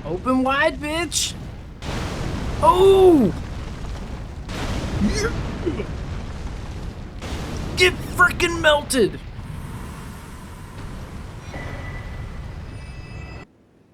Open wide, bitch! Oh! Yeah. Get frickin' melted!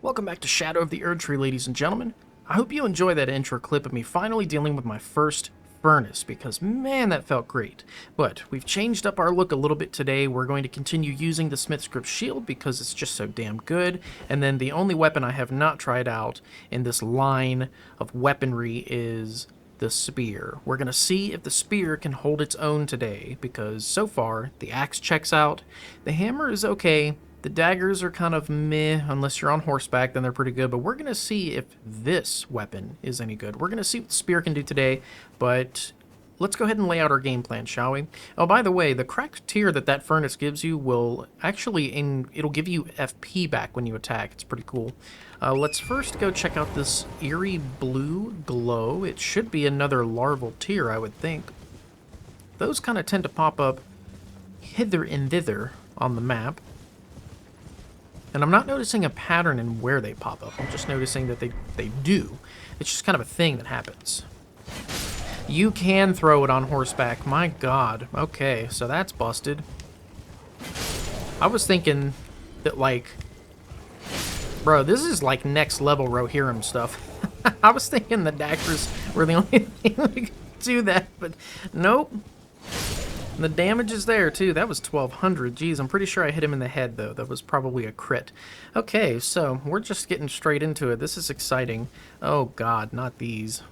Welcome back to Shadow of the Erdtree, ladies and gentlemen. I hope you enjoy that intro clip of me finally dealing with my first furnace, because man, that felt great. But we've changed up our look a little bit today. We're going to continue using the Smith's Grip shield because it's just so damn good. And then the only weapon I have not tried out in this line of weaponry is the spear. We're going to see if the spear can hold its own today, because so far the axe checks out, the hammer is okay, the daggers are kind of meh, unless you're on horseback, then they're pretty good, but we're going to see if this weapon is any good. We're going to see what the spear can do today, but let's go ahead and lay out our game plan, shall we? Oh, by the way, the cracked tier that furnace gives you will actually, it'll give you FP back when you attack. It's pretty cool. Let's first go check out this eerie blue glow. It should be another larval tier, I would think. Those kind of tend to pop up hither and thither on the map. And I'm not noticing a pattern in where they pop up. I'm just noticing that they do. It's just kind of a thing that happens. You can throw it on horseback. My god. Okay, so that's busted. I was thinking that, like... Bro, this is like next level Rohirrim stuff. I was thinking the daggers were the only thing that could do that, but nope. The damage is there, too. That was 1,200. Jeez, I'm pretty sure I hit him in the head, though. That was probably a crit. Okay, so we're just getting straight into it. This is exciting. Oh, God, not these.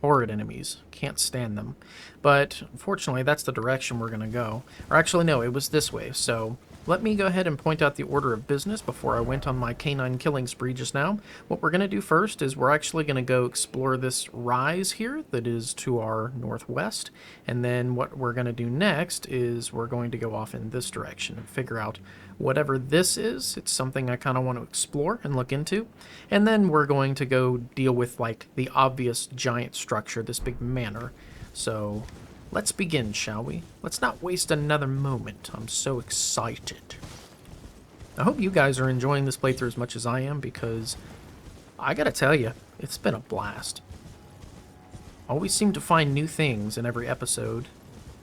Horrid enemies. Can't stand them. But, unfortunately, that's the direction we're going to go. Or actually, no, it was this way. So, let me go ahead and point out the order of business before I went on my canine killing spree just now. What we're going to do first is we're actually going to go explore this rise here that is to our northwest. And then what we're going to do next is we're going to go off in this direction and figure out whatever this is. It's something I kind of want to explore and look into. And then we're going to go deal with, like, the obvious giant structure, this big manor. So... let's begin, shall we? Let's not waste another moment. I'm so excited. I hope you guys are enjoying this playthrough as much as I am, because I gotta tell you, it's been a blast. Always seem to find new things in every episode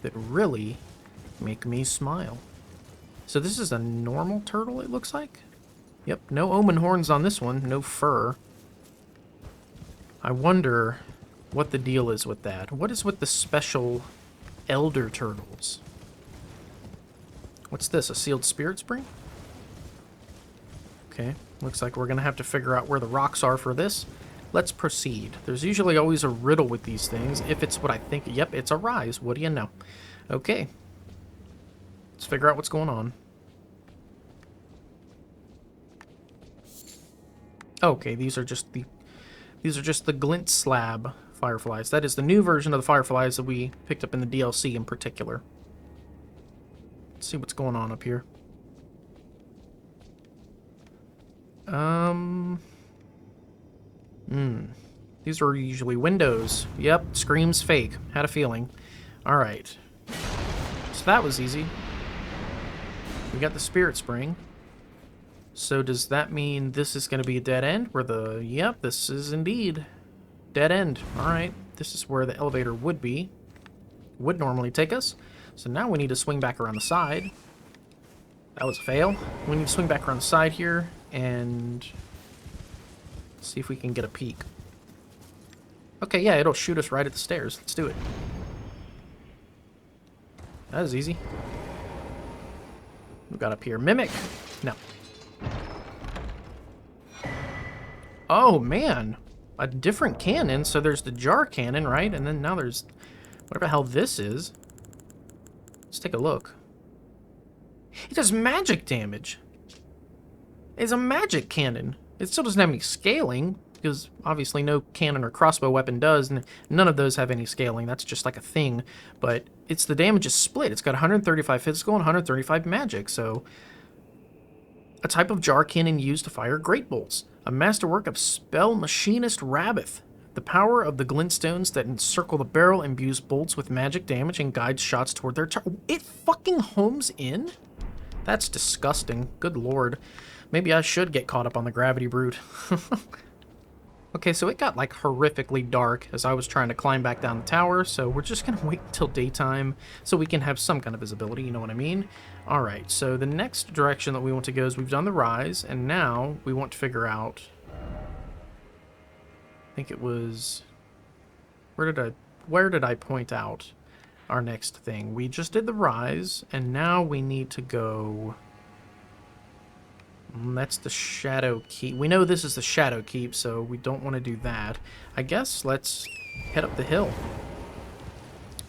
that really make me smile. So this is a normal turtle, it looks like? Yep, no omen horns on this one, no fur. I wonder what the deal is with that. What is with the special elder turtles? What's this, a sealed spirit spring? Okay, looks like we're gonna have to figure out where the rocks are for this. Let's proceed. There's usually always a riddle with these things. If it's what I think, yep, it's a rise. What do you know? Okay. Let's figure out what's going on. Okay, these are just the glint slab fireflies. That is the new version of the fireflies that we picked up in the DLC in particular. Let's see what's going on up here. These are usually windows. Yep, screams fake. Had a feeling. Alright. So that was easy. We got the spirit spring. So does that mean this is going to be a dead end? Yep, this is indeed dead end. Alright, this is where the elevator would would normally take us. So now we need to swing back around the side. That was a fail. We need to swing back around the side here and see if we can get a peek. Okay, yeah, it'll shoot us right at the stairs. Let's do it. That was easy. We got up here. Mimic! No. Oh, man. A different cannon. So there's the jar cannon, right? And then now there's whatever the hell this is. Let's take a look. It does magic damage. It's a magic cannon. It still doesn't have any scaling, because obviously no cannon or crossbow weapon does, and none of those have any scaling. That's just like a thing. But it's the damage is split. It's got 135 physical and 135 magic, so... a type of jar cannon used to fire great bolts. A masterwork of spell machinist Rabbath. The power of the glintstones that encircle the barrel imbues bolts with magic damage and guides shots toward their target. It fucking homes in? That's disgusting. Good lord. Maybe I should get caught up on the gravity brood. Okay, so it got like horrifically dark as I was trying to climb back down the tower, so we're just gonna wait until daytime so we can have some kind of visibility, you know what I mean? Alright, so the next direction that we want to go is we've done the rise, and now we want to figure out... I think it was... Where did I point out our next thing? We just did the rise, and now we need to go... That's the Shadow Keep. We know this is the Shadow Keep, so we don't want to do that. I guess let's head up the hill.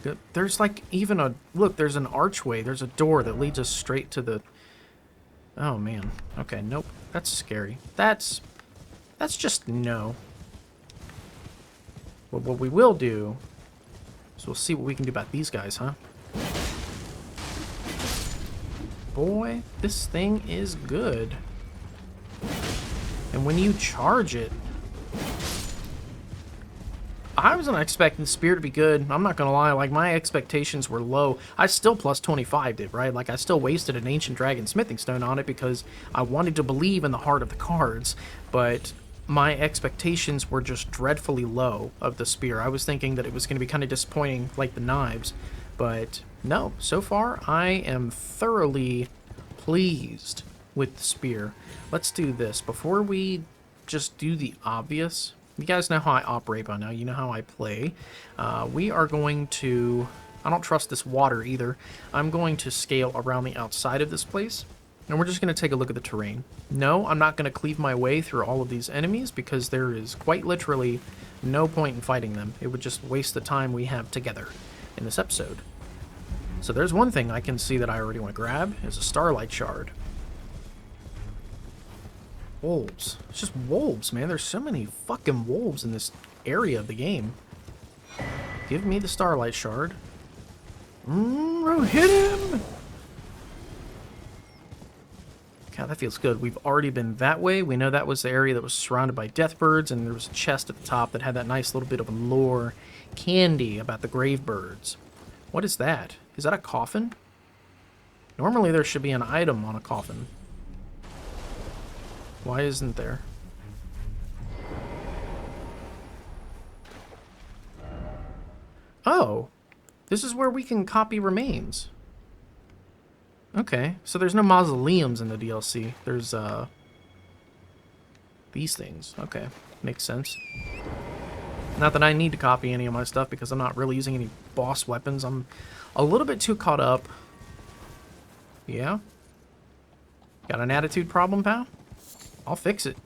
Good. There's like even a... Look, there's an archway. There's a door that leads us straight to the... Oh, man. Okay, nope. That's scary. That's just no. But what we will do is we'll see what we can do about these guys, huh? Boy, this thing is good. And when you charge it... I wasn't expecting the spear to be good. I'm not gonna lie, like, my expectations were low. I still plus 25'd it, right? Like, I still wasted an Ancient Dragon Smithing Stone on it because I wanted to believe in the heart of the cards, but my expectations were just dreadfully low of the spear. I was thinking that it was gonna be kind of disappointing, like the knives, but no, so far I am thoroughly pleased with the spear. Let's do this. Before we just do the obvious, you guys know how I operate by now. You know how I play. We are going to... I don't trust this water either. I'm going to scale around the outside of this place, and we're just going to take a look at the terrain. No, I'm not going to cleave my way through all of these enemies because there is quite literally no point in fighting them. It would just waste the time we have together in this episode. So there's one thing I can see that I already want to grab, is a Starlight Shard. Wolves. It's just wolves, man. There's so many fucking wolves in this area of the game. Give me the Starlight Shard. Hit him! God, that feels good. We've already been that way. We know that was the area that was surrounded by death birds, and there was a chest at the top that had that nice little bit of lore candy about the grave birds. What is that? Is that a coffin? Normally there should be an item on a coffin. Why isn't there? Oh, this is where we can copy remains. Okay, so there's no mausoleums in the DLC. There's, these things. Okay, makes sense. Not that I need to copy any of my stuff because I'm not really using any boss weapons. I'm a little bit too caught up. Yeah? Got an attitude problem, pal? I'll fix it.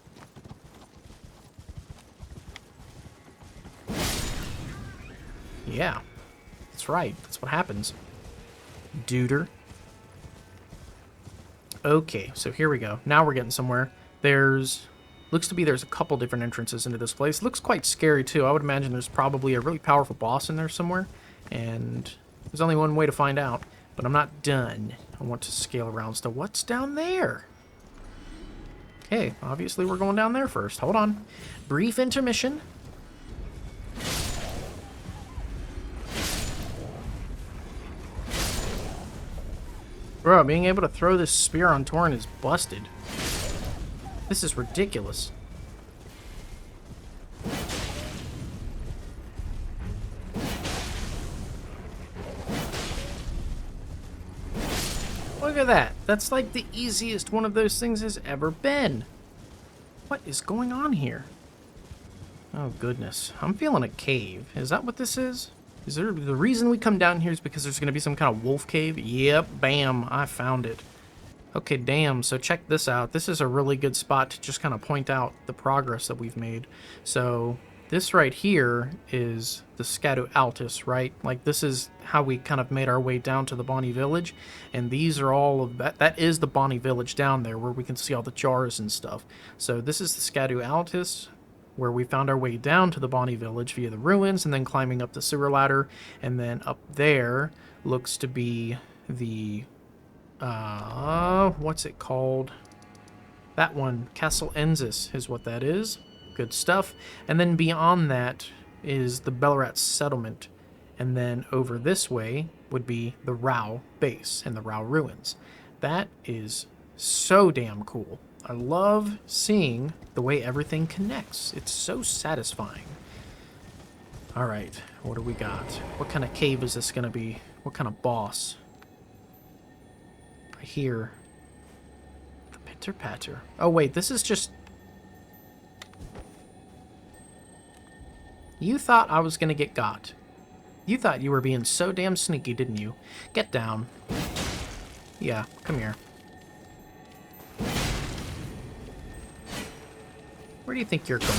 Yeah, that's right. That's what happens. Duder. Okay, so here we go. Now we're getting somewhere. There's... Looks to be there's a couple different entrances into this place. Looks quite scary, too. I would imagine there's probably a really powerful boss in there somewhere. And there's only one way to find out. But I'm not done. I want to scale around still. What's down there? Okay, obviously we're going down there first. Hold on. Brief intermission. Bro, being able to throw this spear on Torrent is busted. This is ridiculous. Look at that. That's like the easiest one of those things has ever been. What is going on here? Oh, goodness. I'm feeling a cave. Is that what this is? Is there the reason we come down here is because there's going to be some kind of wolf cave? Yep, bam, I found it. Okay, damn, so check this out. This is a really good spot to just kind of point out the progress that we've made. So this right here is the Scadu Altus, right? Like, this is how we kind of made our way down to the Bonnie Village. And these are all of that. That is the Bonnie Village down there where we can see all the jars and stuff. So this is the Scadu Altus, where we found our way down to the Bonnie Village via the ruins and then climbing up the sewer ladder. And then up there looks to be the... what's it called? That one, Castle Enzis is what that is. Good stuff. And then beyond that is the Bellerat settlement. And then over this way would be the Rao base and the Rao ruins. That is so damn cool. I love seeing the way everything connects. It's so satisfying. All right, what do we got? What kind of cave is this going to be? What kind of boss? I hear the pitter-patter. Oh, wait, this is just... You thought I was going to get got. You thought you were being so damn sneaky, didn't you? Get down. Yeah, come here. Where do you think you're going?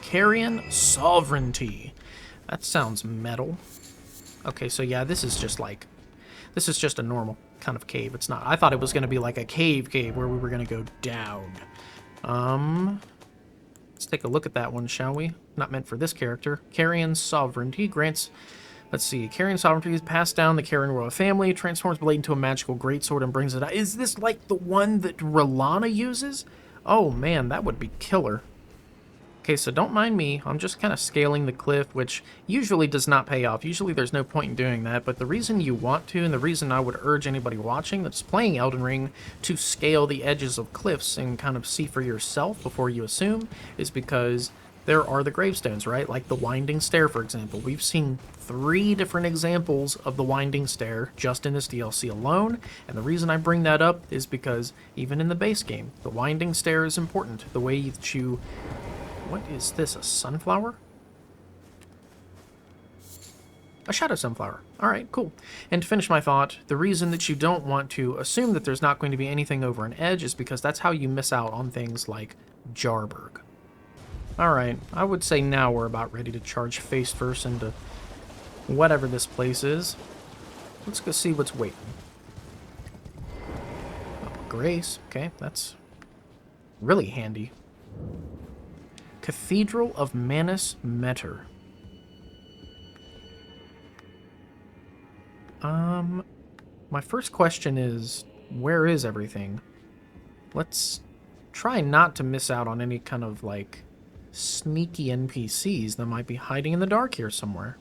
Carrion sovereignty. That sounds metal. Okay, so yeah, this is just a normal kind of cave. It's not. I thought it was going to be like a cave where we were going to go down. Let's take a look at that one, shall we? Not meant for this character. Carrion sovereignty grants... Let's see. Carrion sovereignty is passed down the Carrion royal family, transforms blade into a magical greatsword and brings it out. Is this like the one that Rolana uses? Oh man, that would be killer. Okay, so don't mind me. I'm just kind of scaling the cliff, which usually does not pay off. Usually there's no point in doing that, but the reason you want to, and the reason I would urge anybody watching that's playing Elden Ring to scale the edges of cliffs and kind of see for yourself before you assume, is because there are the gravestones, right? Like the Winding Stair, for example. We've seen 3 different examples of the Winding Stair just in this DLC alone, and the reason I bring that up is because even in the base game, the Winding Stair is important. The way that you... What is this, a sunflower? A shadow sunflower. All right, cool. And to finish my thought, the reason that you don't want to assume that there's not going to be anything over an edge is because that's how you miss out on things like Jarburg. All right, I would say now we're about ready to charge face first into whatever this place is. Let's go see what's waiting. Oh, Grace. Okay, that's really handy. Cathedral of Manus Meter. My first question is, where is everything? Let's try not to miss out on any kind of, like, sneaky NPCs that might be hiding in the dark here somewhere.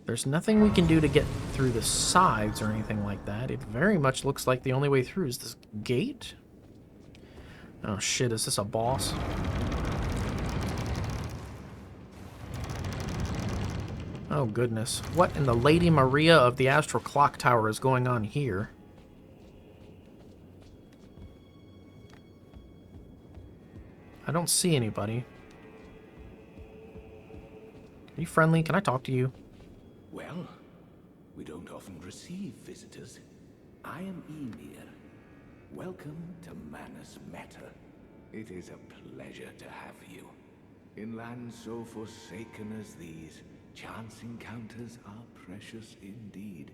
There's nothing we can do to get through the sides or anything like that. It very much looks like the only way through is this gate. Oh shit, is this a boss? Oh goodness. What in the Lady Maria of the Astral Clock Tower is going on here? I don't see anybody. Are you friendly? Can I talk to you? Well, we don't often receive visitors. I am Emir. Welcome to Manus Meter. It is a pleasure to have you. In lands so forsaken as these, chance encounters are precious indeed.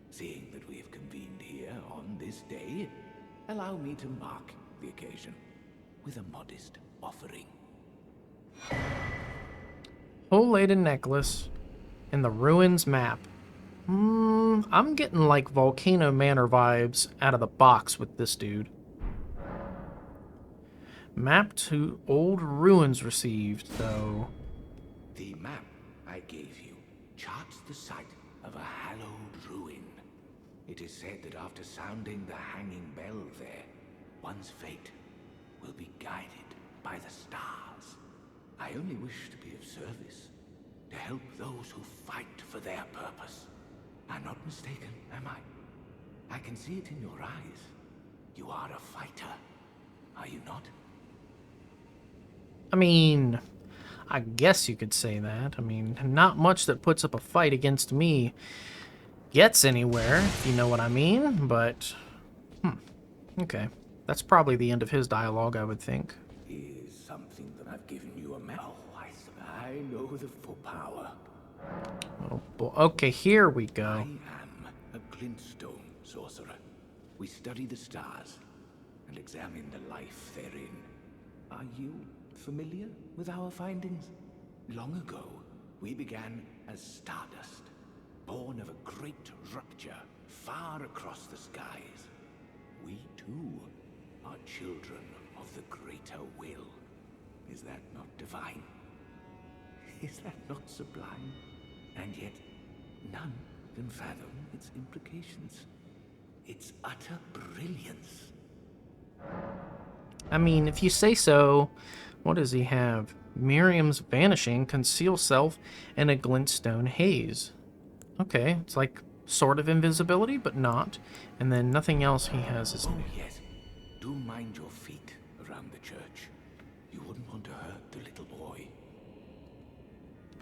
Seeing that we have convened here on this day, allow me to mark the occasion with a modest offering. Whole-laden necklace and the ruins map. I'm getting like Volcano Manor vibes out of the box with this dude. Map to old ruins received, though. The map I gave you charts the site of a hallowed ruin. It is said that after sounding the hanging bell there, one's fate will be guided by the stars. I only wish to be of service, to help those who fight for their purpose. I'm not mistaken, am I? I can see it in your eyes. You are a fighter, are you not? I mean, I guess you could say that. I mean, not much that puts up a fight against me gets anywhere, if you know what I mean, but... Okay. That's probably the end of his dialogue, I would think. Is something that I've given you a map? Oh, I know the full power. Oh, boy. Okay, here we go. I am a glintstone sorcerer. We study the stars and examine the life therein. Are you familiar with our findings? Long ago, we began as stardust, born of a great rupture far across the skies. We too are children of the greater will. Is that not divine? Is that not sublime? And yet, none can fathom its implications. Its utter brilliance. I mean, if you say so, what does he have? Miriam's vanishing, conceal self, and a glintstone haze. Okay, it's like sort of invisibility, but not. And then nothing else he has is Oh, new. yes. Do mind your feet around the church. You wouldn't want to hurt the little boy.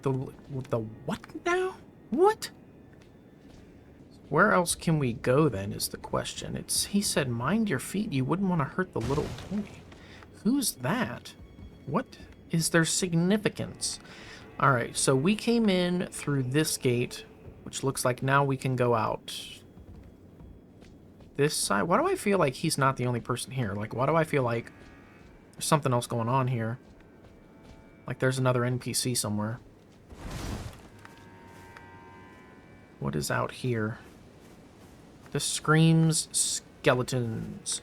The what now? What? Where else can we go then is the question. He said mind your feet, you wouldn't want to hurt the little boy. Who's that? What is their significance? Alright, so we came in through this gate, which looks like now we can go out this side. Why do I feel like he's not the only person here? Like, why do I feel like there's something else going on here? Like there's another NPC somewhere. What is out here? This screams skeletons.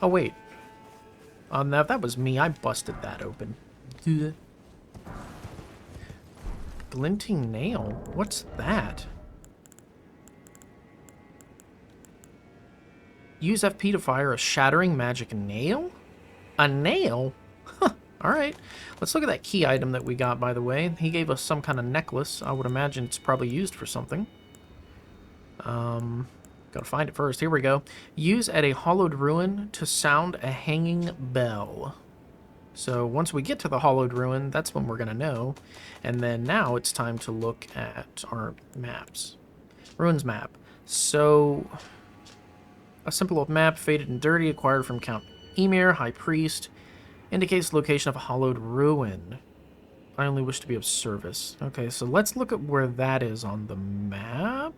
Oh, wait. No, that was me. I busted that open. Glinting nail? What's that? Use FP to fire a shattering magic nail? A nail? Huh. Alright. Let's look at that key item that we got, by the way. He gave us some kind of necklace. I would imagine it's probably used for something. Gotta find it first. Here we go. Use at a hollowed ruin to sound a hanging bell. So once we get to the hollowed ruin, that's when we're gonna know. And then now it's time to look at our maps. Ruins map. So a simple old map, faded and dirty, acquired from Count Emir, High Priest, indicates the location of a hollowed ruin. I only wish to be of service. Okay, so let's look at where that is on the map.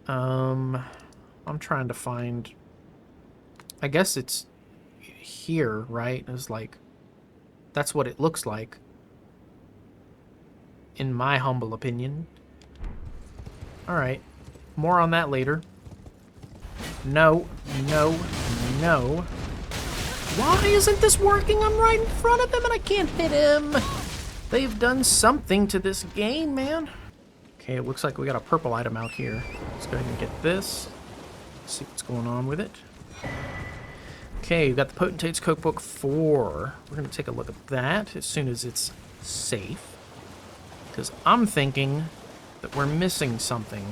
I'm trying to find... I guess it's here, right? It's like... That's what it looks like. In my humble opinion. Alright. More on that later. No. No. No. Why isn't this working? I'm right in front of him and I can't hit him. They've done something to this game, man. Okay, it looks like we got a purple item out here. Let's go ahead and get this. See what's going on with it. Okay, we've got the Potentate's Cookbook 4. We're going to take a look at that as soon as it's safe. Because I'm thinking that we're missing something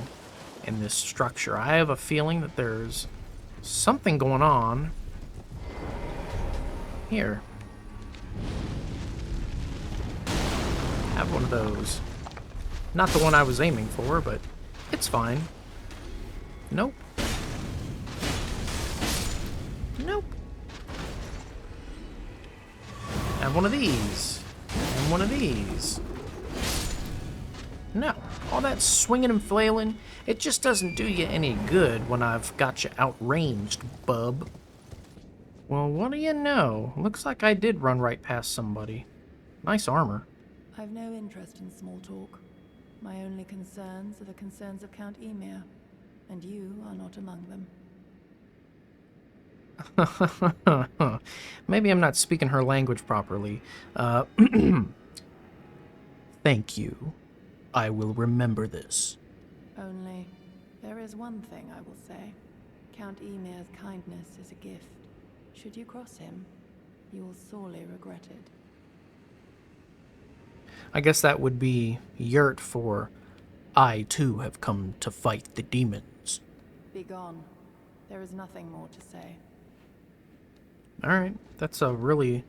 in this structure. I have a feeling that there's something going on here. Have one of those. Not the one I was aiming for, but it's fine. Nope. Nope. Have one of these. And one of these. No. All that swinging and flailing, it just doesn't do you any good when I've got you outranged, bub. Well, what do you know? Looks like I did run right past somebody. Nice armor. I've no interest in small talk. My only concerns are the concerns of Count Emir, and you are not among them. Maybe I'm not speaking her language properly. Thank you. I will remember this. Only, there is one thing I will say. Count Emir's kindness is a gift. Should you cross him, you will sorely regret it. I guess that would be Yurt for I too have come to fight the demons. Be gone. There is nothing more to say. Alright, that's a really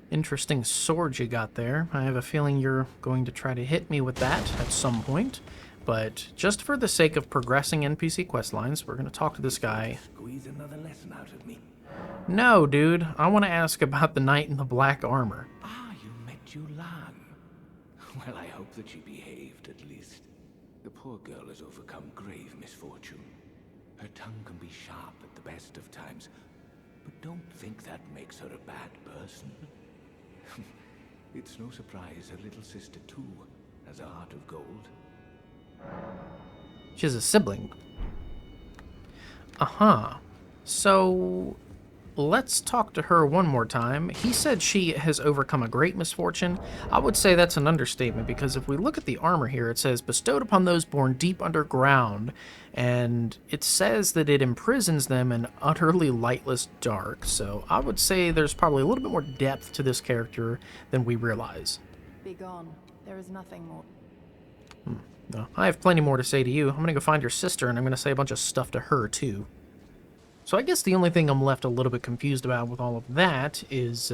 interesting sword you got there. I have a feeling you're going to try to hit me with that at some point. But just for the sake of progressing NPC quest lines, we're going to talk to this guy. Squeeze another lesson out of me. No, dude. I want to ask about the knight in the black armor. Ah, you met Julan. Well, I hope that she behaved, at least. The poor girl has overcome grave misfortune. Her tongue can be sharp at the best of times, but don't think that makes her a bad person. It's no surprise her little sister, too, has a heart of gold. She has a sibling. Uh-huh. So, let's talk to her one more time. He said she has overcome a great misfortune. I would say that's an understatement, because if we look at the armor here, it says bestowed upon those born deep underground, and it says that it imprisons them in utterly lightless dark. So I would say there's probably a little bit more depth to this character than we realize. Be gone. There is nothing more. No, I have plenty more to say to you. I'm gonna go find your sister, and I'm gonna say a bunch of stuff to her too. So I guess the only thing I'm left a little bit confused about with all of that is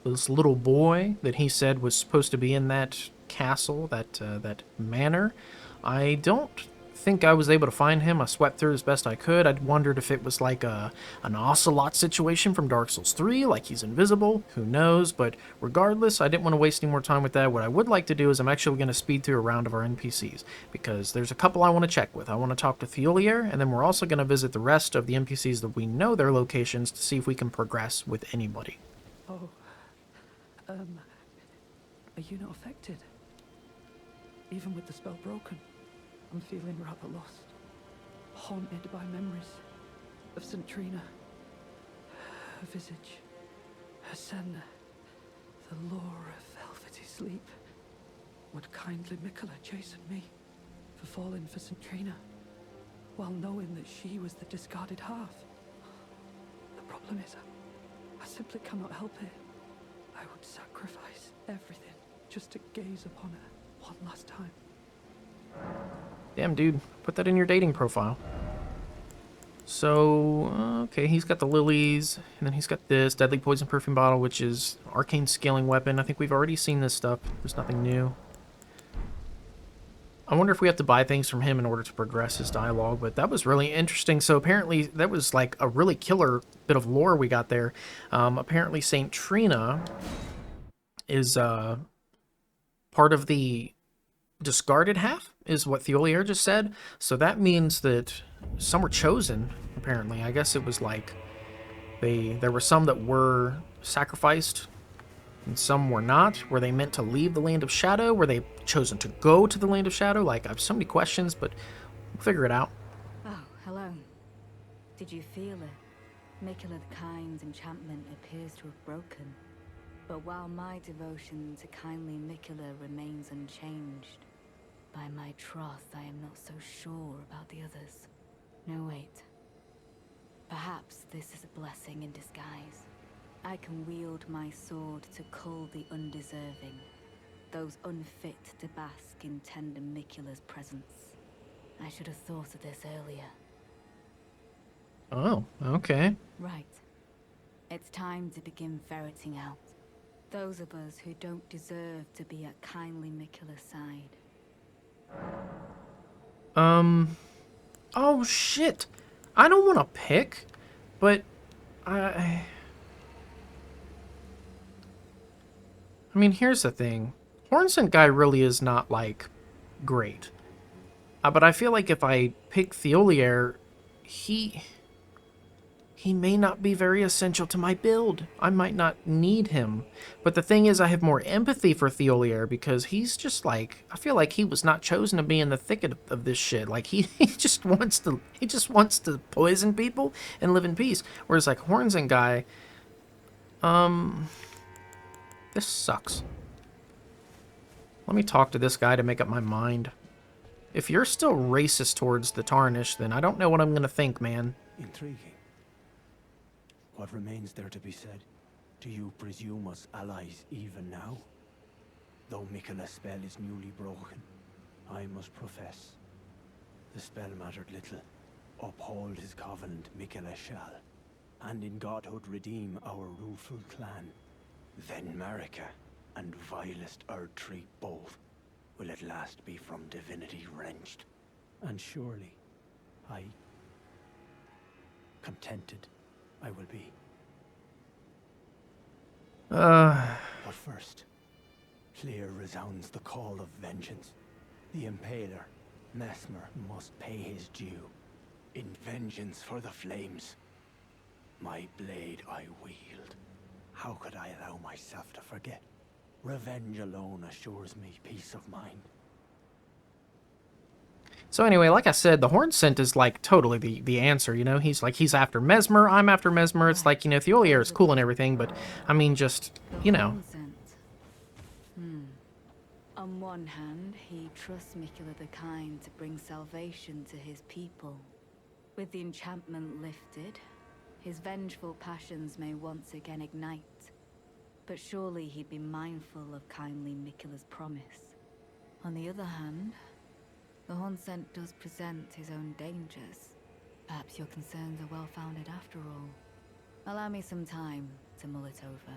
this little boy that he said was supposed to be in that castle, that manor. I don't think I was able to find him. I swept through as best I could. I wondered if it was like an ocelot situation from Dark Souls 3, like he's invisible. Who knows? But regardless, I didn't want to waste any more time with that. What I would like to do is I'm actually going to speed through a round of our NPCs, because there's a couple I want to check with. I want to talk to Thiolier, and then we're also going to visit the rest of the NPCs that we know their locations to see if we can progress with anybody. Oh, are you not affected? Even with the spell broken, I'm feeling rather lost, haunted by memories of St. Trina, her visage, her sen, the lure of velvety sleep. Would kindly Mikola chasten me for falling for St. Trina, while knowing that she was the discarded half? The problem is, I simply cannot help it. I would sacrifice everything just to gaze upon her one last time. Damn, dude. Put that in your dating profile. So, okay, he's got the lilies, and then he's got this deadly poison perfume bottle, which is arcane scaling weapon. I think we've already seen this stuff. There's nothing new. I wonder if we have to buy things from him in order to progress his dialogue, but that was really interesting. So apparently that was like a really killer bit of lore we got there. Apparently St. Trina is part of the discarded half, is what Thiolier just said. So that means that some were chosen, apparently. I guess it was like there were some that were sacrificed and some were not. Were they meant to leave the Land of Shadow? Were they chosen to go to the Land of Shadow? Like, I have so many questions, but we'll figure it out. Oh, hello. Did you feel it? Mikola the Kind's enchantment appears to have broken. But while my devotion to kindly Mikola remains unchanged, by my troth I am not so sure about the others. No, wait. Perhaps this is a blessing in disguise. I can wield my sword to cull the undeserving, those unfit to bask in tender Mikola's presence. I should have thought of this earlier. Oh, okay. Right. It's time to begin ferreting out those of us who don't deserve to be at kindly Mikola's side. Oh shit. I don't want to pick, but I mean, here's the thing. Hornsent guy really is not, like, great. But I feel like if I pick Thiolier, he may not be very essential to my build. I might not need him. But the thing is, I have more empathy for Thiolier because he's just like, I feel like he was not chosen to be in the thicket of this shit. Like, he just wants to poison people and live in peace. Whereas, like, Hornsent guy, this sucks. Let me talk to this guy to make up my mind. If you're still racist towards the Tarnished, then I don't know what I'm gonna think, man. Intriguing. What remains there to be said? Do you presume us allies even now? Though Mikola's spell is newly broken, I must profess, the spell mattered little. Uphold his covenant, Mikola shall, and in godhood redeem our rueful clan. Then Marika and vilest Erdtree both will at last be from divinity wrenched. And surely, contented I will be. But first, clear resounds the call of vengeance. The Impaler, Mesmer, must pay his due. In vengeance for the flames. My blade I wield. How could I allow myself to forget? Revenge alone assures me peace of mind. So anyway, like I said, the horn scent is like totally the answer, you know? He's after Mesmer, I'm after Mesmer. It's like, you know, Thiolier is cool and everything, but I mean just, The you know. Hornsent. On one hand, he trusts Mikula the Kind to bring salvation to his people. With the enchantment lifted, his vengeful passions may once again ignite. But surely he'd be mindful of kindly Mikula's promise. On the other hand, the Hornsent does present his own dangers. Perhaps your concerns are well-founded after all. Allow me some time to mull it over.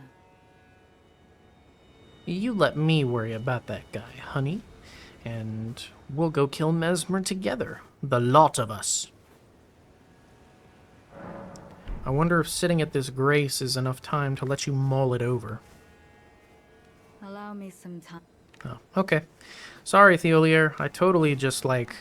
You let me worry about that guy, honey. And we'll go kill Mesmer together. The lot of us. I wonder if sitting at this grace is enough time to let you mull it over. Allow me some time. Oh, okay. Sorry, Thiolier. I totally just, like...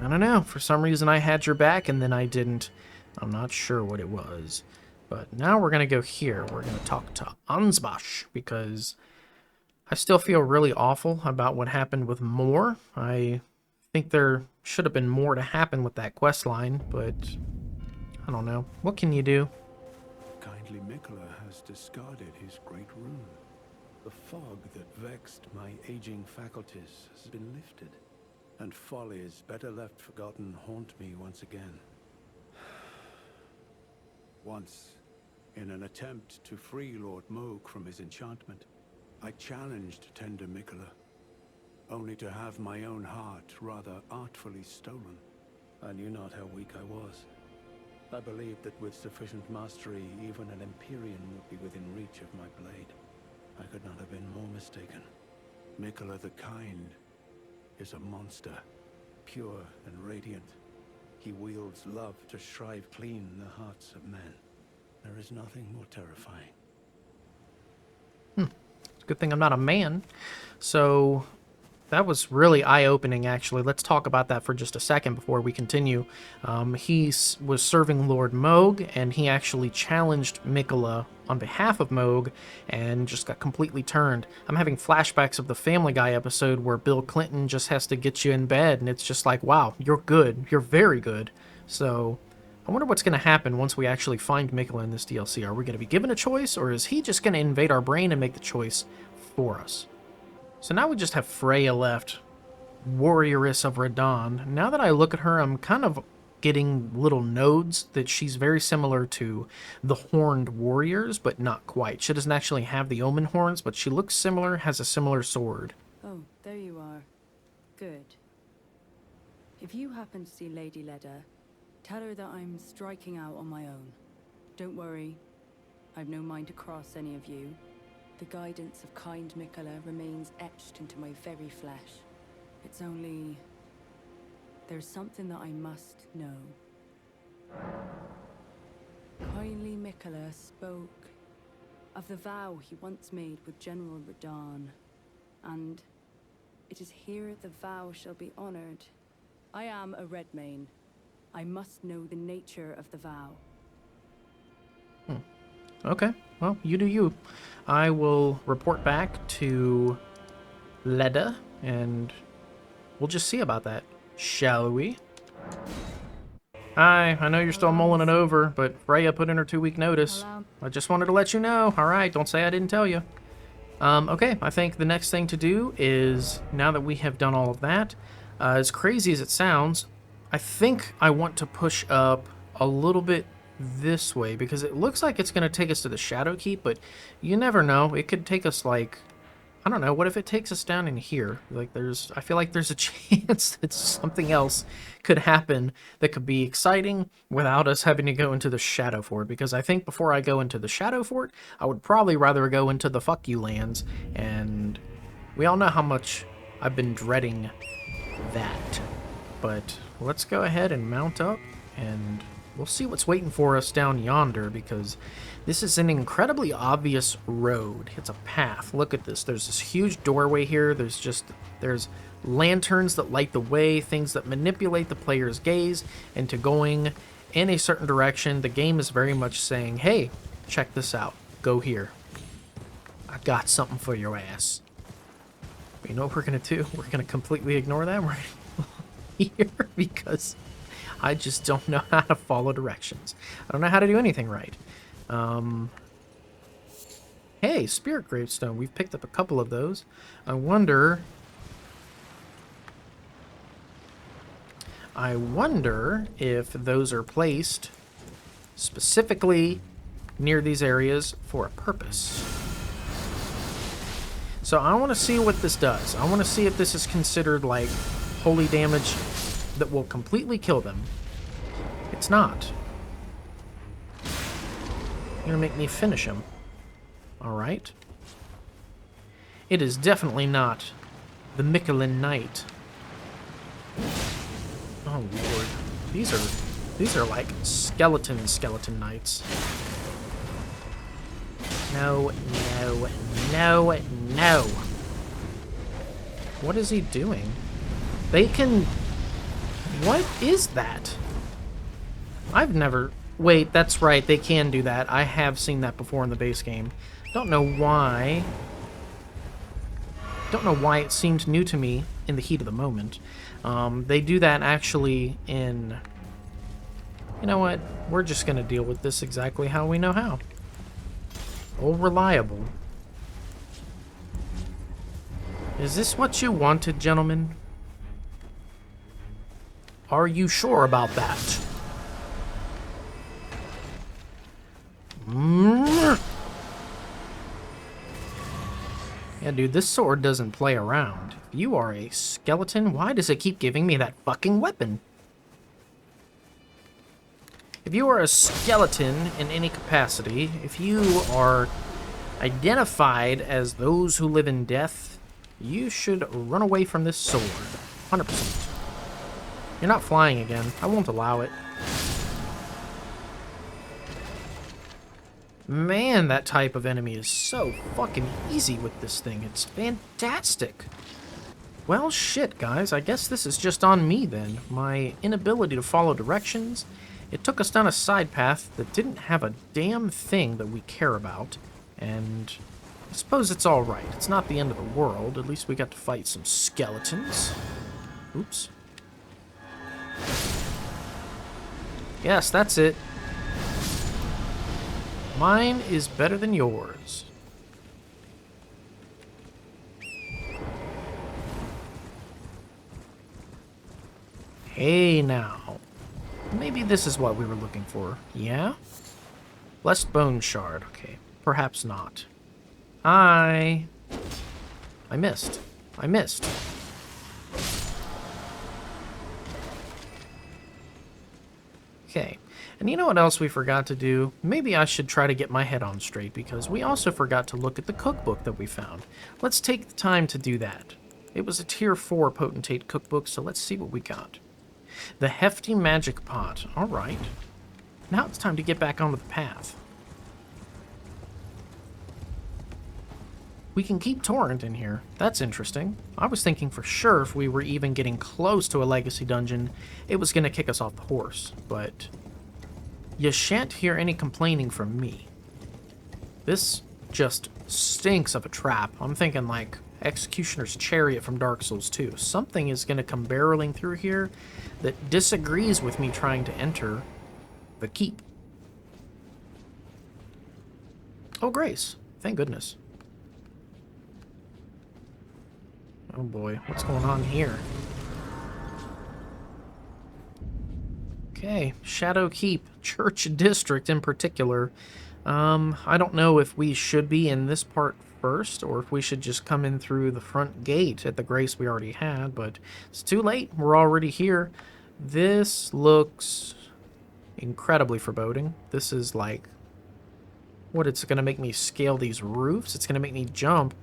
I don't know. For some reason I had your back and then I didn't. I'm not sure what it was. But now we're going to go here. We're going to talk to Ansbach because I still feel really awful about what happened with Moore. I think there should have been more to happen with that quest line, but I don't know. What can you do? Kindly Mikula has discarded his great rune. The fog that vexed my aging faculties has been lifted, and follies better left forgotten haunt me once again. Once, in an attempt to free Lord Moog from his enchantment, I challenged tender Mikula, only to have my own heart rather artfully stolen. I knew not how weak I was. I believed that with sufficient mastery, even an Empyrean would be within reach of my blade. I could not have been more mistaken. Mikula the Kind is a monster, pure and radiant. He wields love to shrive clean the hearts of men. There is nothing more terrifying. It's a good thing I'm not a man. So that was really eye-opening, actually. Let's talk about that for just a second before we continue. He was serving Lord Moog, and he actually challenged Mikula on behalf of Moog and just got completely turned. I'm having flashbacks of the Family Guy episode where Bill Clinton just has to get you in bed, and it's just like, wow, you're good. You're very good. So I wonder what's going to happen once we actually find Mikula in this DLC. Are we going to be given a choice, or is he just going to invade our brain and make the choice for us? So now we just have Freya left, Warrioress of Radon. Now that I look at her, I'm kind of getting little nodes that she's very similar to the Horned Warriors, but not quite. She doesn't actually have the Omen Horns, but she looks similar, has a similar sword. Oh, there you are. Good. If you happen to see Lady Leda, tell her that I'm striking out on my own. Don't worry, I've no mind to cross any of you. The guidance of kind Mikula remains etched into my very flesh. It's only... there's something that I must know. Kindly Mikula spoke of the vow he once made with General Radon, and it is here the vow shall be honored. I am a Redmane. I must know the nature of the vow. Okay, well, you do you. I will report back to Leda, and we'll just see about that, shall we? Hi, I know you're still mulling it over, but Freya put in her 2-week notice. I just wanted to let you know. All right, don't say I didn't tell you. Okay, I think the next thing to do is, now that we have done all of that, as crazy as it sounds, I think I want to push up a little bit this way, because it looks like it's going to take us to the Shadow Keep, but you never know. It could take us, like, I don't know, what if it takes us down in here? Like, I feel like there's a chance that something else could happen that could be exciting without us having to go into the Shadow Fort, because I think before I go into the Shadow Fort, I would probably rather go into the Fuck You lands, and we all know how much I've been dreading that. But let's go ahead and mount up, and we'll see what's waiting for us down yonder, because this is an incredibly obvious road. It's a path. Look at this. There's this huge doorway here. There's lanterns that light the way, things that manipulate the player's gaze into going in a certain direction. The game is very much saying, hey, check this out. Go here. I got something for your ass. But you know what we're going to do? We're going to completely ignore that. here because I just don't know how to follow directions. I don't know how to do anything right. Hey, Spirit Gravestone. We've picked up a couple of those. I wonder if those are placed specifically near these areas for a purpose. So I want to see what this does. I want to see if this is considered like holy damage that will completely kill them. It's not. You're gonna make me finish him. Alright. It is definitely not the Michelin Knight. Oh lord. These are like skeleton knights. No, no, no, no. What is he doing? They can... What is that? I've never... Wait, that's right. They can do that. I have seen that before in the base game. Don't know why. Don't know why it seemed new to me in the heat of the moment. They do that actually in... You know what? We're just going to deal with this exactly how we know how. Oh, reliable. Is this what you wanted, gentlemen? Are you sure about that? Yeah, dude, this sword doesn't play around. If you are a skeleton, why does it keep giving me that fucking weapon? If you are a skeleton in any capacity, if you are identified as those who live in death, you should run away from this sword. 100%. You're not flying again. I won't allow it. Man, that type of enemy is so fucking easy with this thing. It's fantastic. Well, shit, guys. I guess this is just on me, then. My inability to follow directions. It took us down a side path that didn't have a damn thing that we care about. And I suppose it's alright. It's not the end of the world. At least we got to fight some skeletons. Oops. Yes, that's it. Mine is better than yours. Hey now. Maybe this is what we were looking for. Yeah? Blessed Bone Shard. Okay. Perhaps not. I missed. I missed. Okay. And you know what else we forgot to do? Maybe I should try to get my head on straight, because we also forgot to look at the cookbook that we found. Let's take the time to do that. It was a tier 4 potentate cookbook, so let's see what we got. The Hefty Magic Pot. Alright. Now it's time to get back onto the path. We can keep Torrent in here. That's interesting. I was thinking for sure if we were even getting close to a legacy dungeon, it was going to kick us off the horse, but... You shan't hear any complaining from me. This just stinks of a trap. I'm thinking like Executioner's Chariot from Dark Souls 2. Something is going to come barreling through here that disagrees with me trying to enter the keep. Oh, Grace. Thank goodness. Oh boy, what's going on here? Okay, Shadow Keep, Church District in particular. I don't know if we should be in this part first, or if we should just come in through the front gate at the Grace we already had, but it's too late. We're already here. This looks incredibly foreboding. This is like... What, it's going to make me scale these roofs? It's going to make me jump.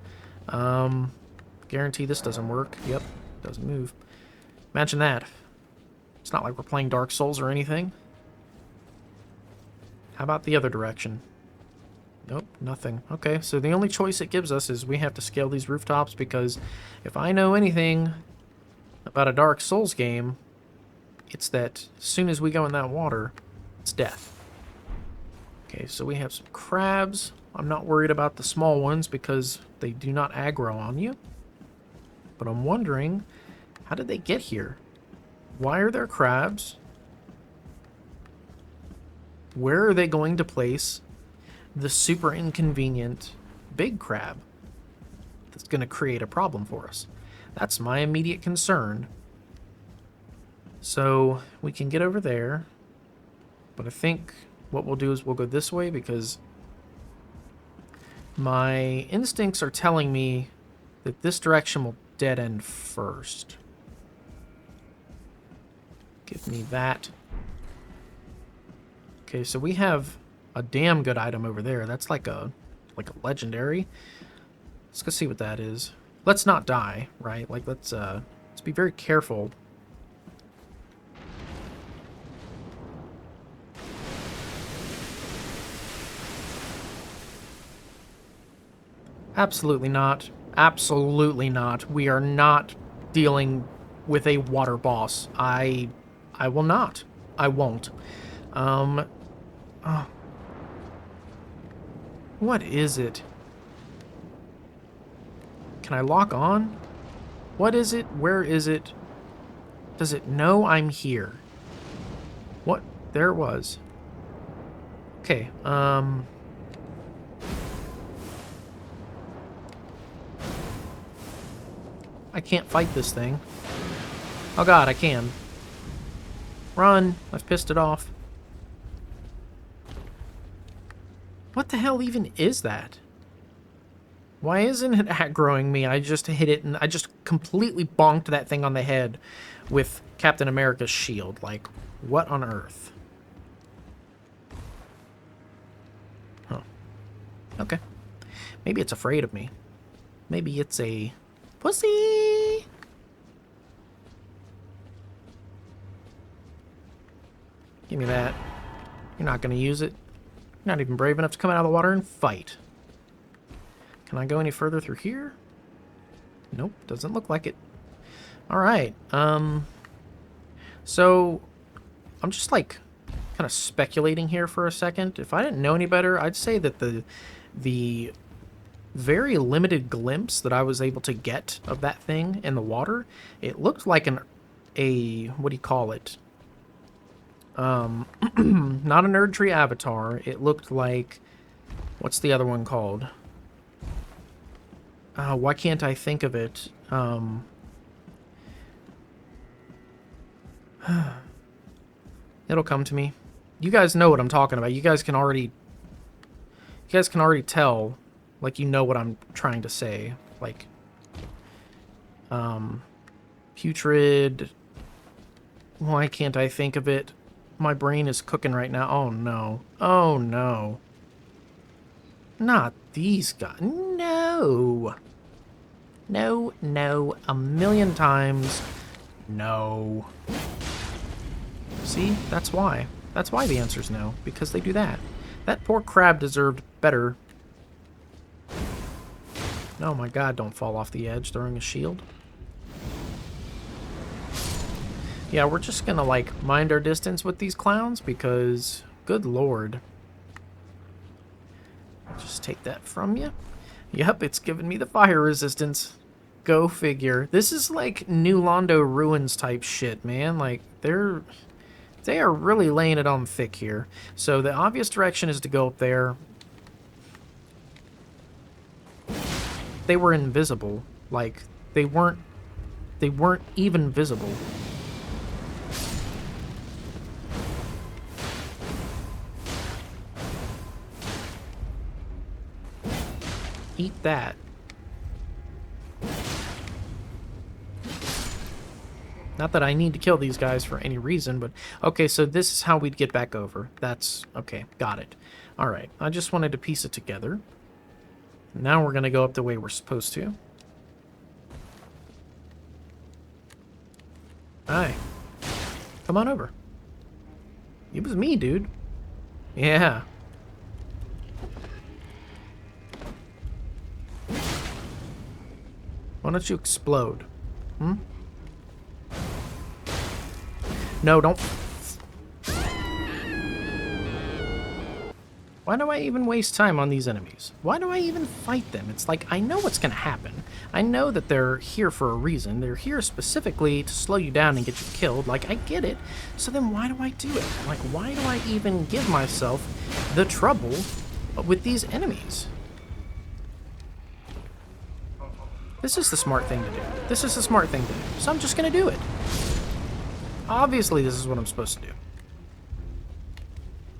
Guarantee this doesn't work. Yep, doesn't move. Imagine that. It's not like we're playing Dark Souls or anything. How about the other direction? Nope, nothing. Okay, so the only choice it gives us is we have to scale these rooftops, because if I know anything about a Dark Souls game, it's that as soon as we go in that water, it's death. Okay, so we have some crabs. I'm not worried about the small ones because they do not aggro on you. But I'm wondering, how did they get here? Why are there crabs? Where are they going to place the super inconvenient big crab that's going to create a problem for us? That's my immediate concern. So we can get over there, but I think what we'll do is we'll go this way because my instincts are telling me that this direction will dead end first. Give me that. Okay, so we have a damn good item over there. That's like a legendary. Let's go see what that is. Let's not die, right? Like let's be very careful. Absolutely not. Absolutely not. We are not dealing with a water boss. I will not. I won't. Oh. What is it? Can I lock on? What is it? Where is it? Does it know I'm here? What? There it was. Okay, I can't fight this thing. Oh god, I can. Run! I've pissed it off. What the hell even is that? Why isn't it aggroing me? I just hit it and I just completely bonked that thing on the head with Captain America's shield. Like, what on earth? Huh. Okay. Maybe it's afraid of me. Maybe it's a pussy! Give me that. You're not going to use it. You're not even brave enough to come out of the water and fight. Can I go any further through here? Nope, doesn't look like it. Alright, so I'm just like kind of speculating here for a second. If I didn't know any better, I'd say that the very limited glimpse that I was able to get of that thing in the water, it looked like what do you call it? Not an Erdtree avatar. It looked like, what's the other one called? Why can't I think of it? It'll come to me. You guys know what I'm talking about. You guys can already tell, like, you know what I'm trying to say. Like, putrid. Why can't I think of it? My brain is cooking right now. Oh no. Oh no. Not these guys. No. No, no. A million times. No. See? That's why. That's why the answer's no. Because they do that. That poor crab deserved better. Oh my god, don't fall off the edge throwing a shield. Yeah, we're just gonna, like, mind our distance with these clowns because, good lord. I'll just take that from you. Yep, it's giving me the fire resistance. Go figure. This is like New Londo Ruins type shit, man. Like, they are really laying it on thick here. So the obvious direction is to go up there. They were invisible. Like, they weren't even visible. Eat that. Not that I need to kill these guys for any reason, but... Okay, so this is how we'd get back over. That's... Okay, got it. Alright, I just wanted to piece it together. Now we're going to go up the way we're supposed to. Hi. Come on over. It was me, dude. Yeah. Why don't you explode? Hmm? No, don't. Why do I even waste time on these enemies? Why do I even fight them? It's like, I know what's going to happen. I know that they're here for a reason. They're here specifically to slow you down and get you killed. Like, I get it. So then why do I do it? Like, why do I even give myself the trouble with these enemies? This is the smart thing to do. This is the smart thing to do. So I'm just going to do it. Obviously, this is what I'm supposed to do.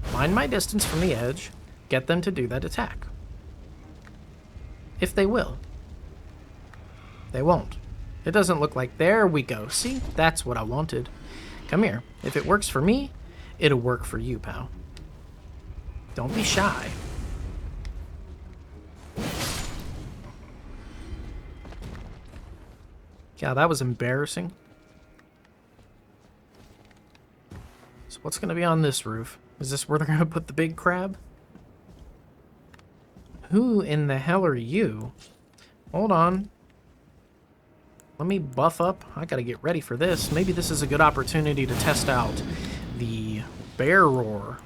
Find my distance from the edge. Get them to do that attack. If they will. They won't. It doesn't look like... There we go. See? That's what I wanted. Come here. If it works for me, it'll work for you, pal. Don't be shy. Yeah, that was embarrassing. So what's going to be on this roof? Is this where they're going to put the big crab? Who in the hell are you? Hold on. Let me buff up. I got to get ready for this. Maybe this is a good opportunity to test out the bear roar.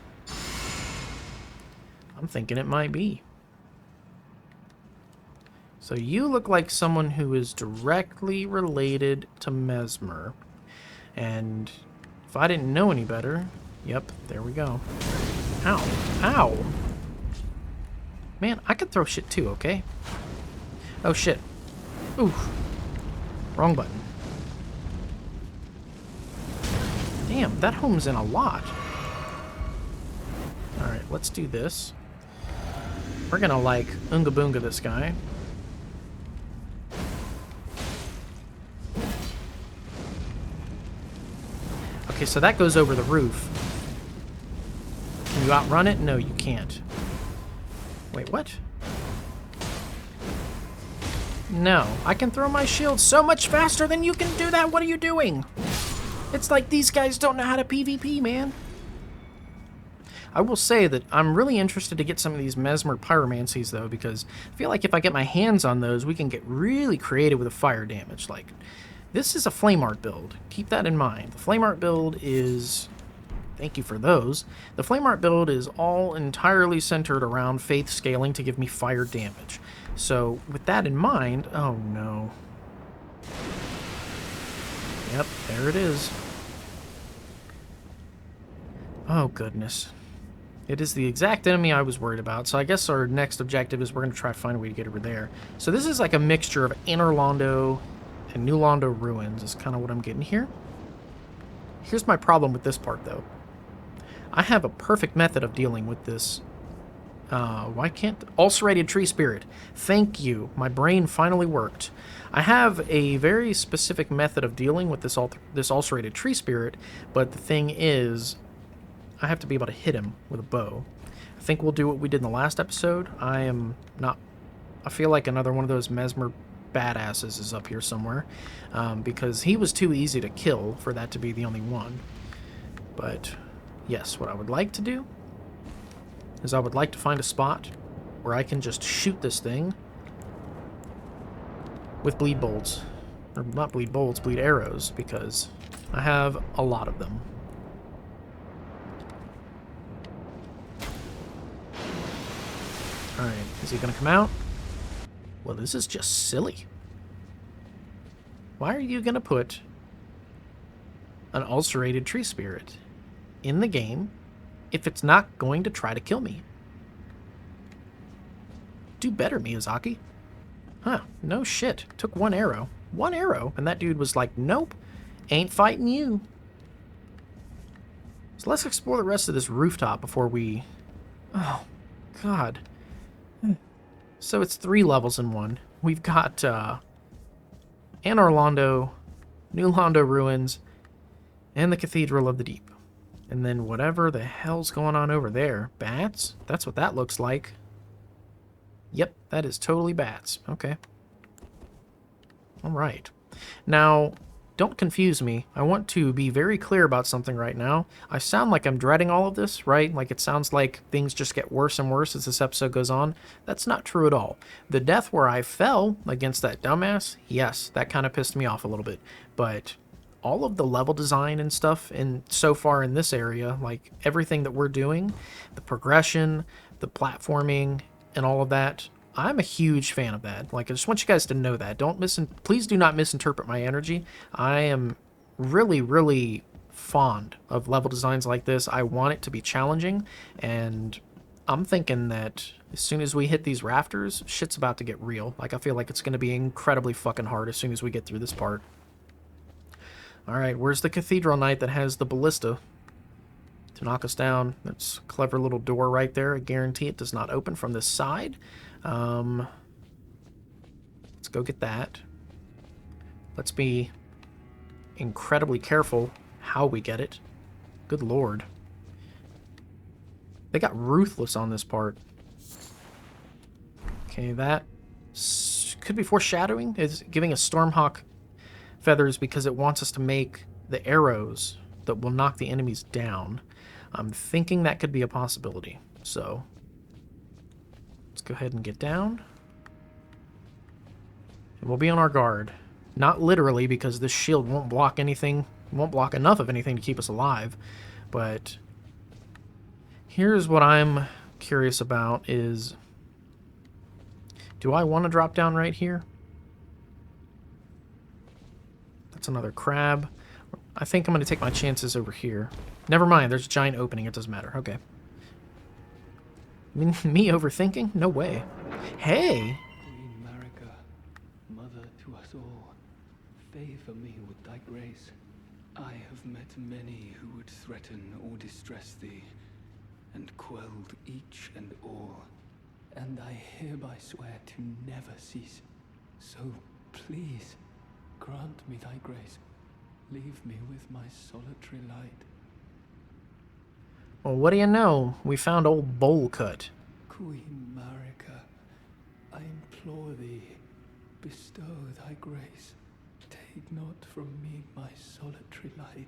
I'm thinking it might be. So you look like someone who is directly related to Mesmer. And if I didn't know any better... Yep, there we go. Ow. Ow! Man, I could throw shit too, okay? Oh, shit. Ooh. Wrong button. Damn, that homes in a lot. Alright, let's do this. We're gonna, like, Oonga Boonga this guy. Okay, so that goes over the roof. Can you outrun it? No, you can't. Wait, what? No, I can throw my shield so much faster than you can do that. What are you doing? It's like these guys don't know how to PvP, man. I will say that I'm really interested to get some of these Mesmer pyromancies, though, because I feel like if I get my hands on those, we can get really creative with the fire damage. Like, this is a flame art build. Keep that in mind. The flame art build is... Thank you for those. The flame art build is all entirely centered around faith scaling to give me fire damage. So, with that in mind... Oh, no. Yep, there it is. Oh, goodness. It is the exact enemy I was worried about, so I guess our next objective is we're going to try to find a way to get over there. So this is like a mixture of Inner Londo and New Londo ruins is kind of what I'm getting here. Here's my problem with this part, though. I have a perfect method of dealing with this. Why can't... Ulcerated tree spirit. Thank you. My brain finally worked. I have a very specific method of dealing with this ulcerated tree spirit, but the thing is, I have to be able to hit him with a bow. I think we'll do what we did in the last episode. I feel like another one of those Mesmer badasses is up here somewhere, because he was too easy to kill for that to be the only one. But yes, what I would like to do is I would like to find a spot where I can just shoot this thing with bleed bolts. Or not bleed bolts, bleed arrows, because I have a lot of them. Alright, is he gonna come out? Well, this is just silly. Why are you gonna put an ulcerated tree spirit in the game if it's not going to try to kill me? Do better, Miyazaki. Huh, no shit. Took one arrow. One arrow, and that dude was like, nope, ain't fighting you. So let's explore the rest of this rooftop before we... Oh, God. So it's 3 levels in one. We've got Anor Londo, New Londo Ruins, and the Cathedral of the Deep. And then whatever the hell's going on over there. Bats? That's what that looks like. Yep, that is totally bats. Okay. Alright. Now, don't confuse me. I want to be very clear about something right now. I sound like I'm dreading all of this, right? Like it sounds like things just get worse and worse as this episode goes on. That's not true at all. The death where I fell against that dumbass, yes, that kind of pissed me off a little bit. But all of the level design and stuff, and so far in this area, like everything that we're doing, the progression, the platforming and all of that. I'm a huge fan of that. Like, I just want you guys to know that. Please do not misinterpret my energy. I am really, really fond of level designs like this. I want it to be challenging, and I'm thinking that as soon as we hit these rafters, shit's about to get real. Like, I feel like it's going to be incredibly fucking hard as soon as we get through this part. Alright, where's the Cathedral Knight that has the ballista to knock us down? That's a clever little door right there. I guarantee it does not open from this side. Let's go get that. Let's be incredibly careful how we get it. Good lord. They got ruthless on this part. Okay, that could be foreshadowing. It's giving us Stormhawk feathers because it wants us to make the arrows that will knock the enemies down. I'm thinking that could be a possibility. So let's go ahead and get down. And we'll be on our guard. Not literally, because this shield won't block anything, won't block enough of anything to keep us alive. But here's what I'm curious about is, do I want to drop down right here? That's another crab. I think I'm going to take my chances over here. Never mind, there's a giant opening. It doesn't matter. Okay. Me overthinking? No way. Hey! Queen Marika, mother to us all, favor me with thy grace. I have met many who would threaten or distress thee, and quelled each and all, and I hereby swear to never cease. So please, grant me thy grace. Leave me with my solitary light. Well, what do you know? We found old Bowl Cut. Queen Marika, I implore thee, bestow thy grace. Take not from me my solitary light.